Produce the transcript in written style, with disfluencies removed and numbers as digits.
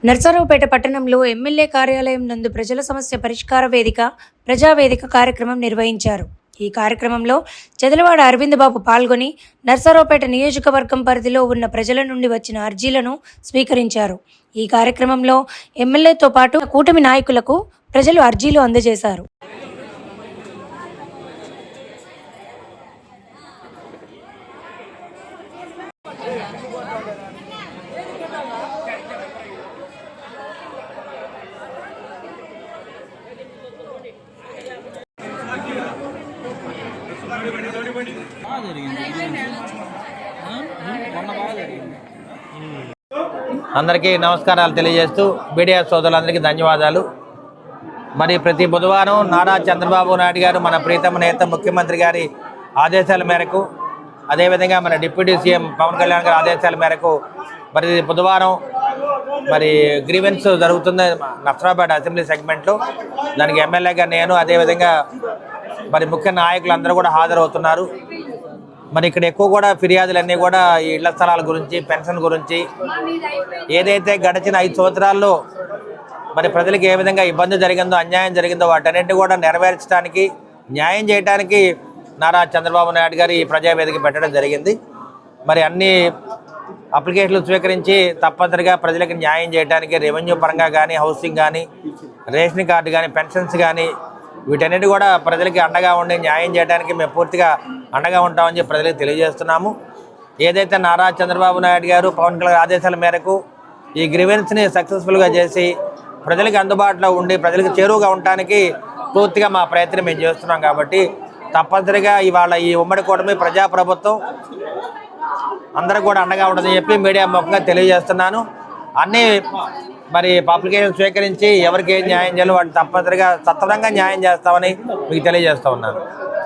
నర్సరావుపేట పట్టణంలో ఎమ్మెల్యే కార్యాలయం నందు ప్రజల సమస్య పరిష్కార వేదిక ప్రజావేదిక కార్యక్రమం నిర్వహించారు. ఈ కార్యక్రమంలో చెదలవాడ అరవింద్ బాబు పాల్గొని నర్సరావుపేట నియోజకవర్గం పరిధిలో ఉన్న ప్రజల నుండి వచ్చిన అర్జీలను స్వీకరించారు. ఈ కార్యక్రమంలో ఎమ్మెల్యేతో పాటు కూటమి నాయకులకు ప్రజలు అర్జీలు అందజేశారు. అందరికీ నమస్కారాలు తెలియజేస్తూ మీడియా సోదరులందరికీ ధన్యవాదాలు. మరి ప్రతి బుధవారం నారా చంద్రబాబు నాయుడు గారు మన ప్రీతమ నేత ముఖ్యమంత్రి గారి ఆదేశాల మేరకు, అదేవిధంగా మన డిప్యూటీ సీఎం పవన్ కళ్యాణ్ గారి ఆదేశాల మేరకు మరి బుధవారం మరి గ్రీవెన్స్ జరుగుతుంది నర్సరావుపేట అసెంబ్లీ సెగ్మెంట్లో. దానికి ఎమ్మెల్యేగా నేను, అదేవిధంగా మరి ముఖ్య నాయకులు అందరూ కూడా హాజరవుతున్నారు. మరి ఇక్కడ ఎక్కువ కూడా ఫిర్యాదులన్నీ కూడా ఈ ఇళ్ల స్థలాల గురించి, పెన్షన్ గురించి, ఏదైతే గడిచిన 5 సంవత్సరాల్లో మరి ప్రజలకు ఏ విధంగా ఇబ్బంది జరిగిందో, అన్యాయం జరిగిందో వాటన్నింటినీ కూడా నెరవేర్చడానికి, న్యాయం చేయడానికి నారా చంద్రబాబు నాయుడు గారు ఈ ప్రజావేదిక పెట్టడం జరిగింది. మరి అన్ని అప్లికేషన్లు స్వీకరించి తప్పనిసరిగా ప్రజలకు న్యాయం చేయడానికి రెవెన్యూ పరంగా కానీ, హౌసింగ్ కానీ, రేషన్ కార్డు కానీ, పెన్షన్స్ కానీ వీటన్నిటి కూడా ప్రజలకి అండగా ఉండి న్యాయం చేయడానికి మేము పూర్తిగా అండగా ఉంటామని చెప్పి ప్రజలకు తెలియజేస్తున్నాము. ఏదైతే నారా చంద్రబాబు నాయుడు గారు పవన్ కళ్యాణ్ ఆదేశాల మేరకు ఈ గ్రీవెన్స్ని సక్సెస్ఫుల్గా చేసి ప్రజలకు అందుబాటులో ఉండి ప్రజలకు చేరువుగా ఉండటానికి పూర్తిగా మా ప్రయత్నం మేము చేస్తున్నాం. కాబట్టి తప్పనిసరిగా ఇవాళ ఈ ఉమ్మడి కూటమి ప్రజాప్రభుత్వం అందరూ కూడా అండగా ఉంటుందని చెప్పి మీడియా ముఖంగా తెలియజేస్తున్నాను. అన్నీ మరి అప్లికేషన్ స్వీకరించి ఎవరికి ఏం న్యాయం చేయాలో వాటిని తప్పనిసరిగా సత్వరంగా న్యాయం చేస్తామని మీకు తెలియజేస్తూ ఉన్నాను.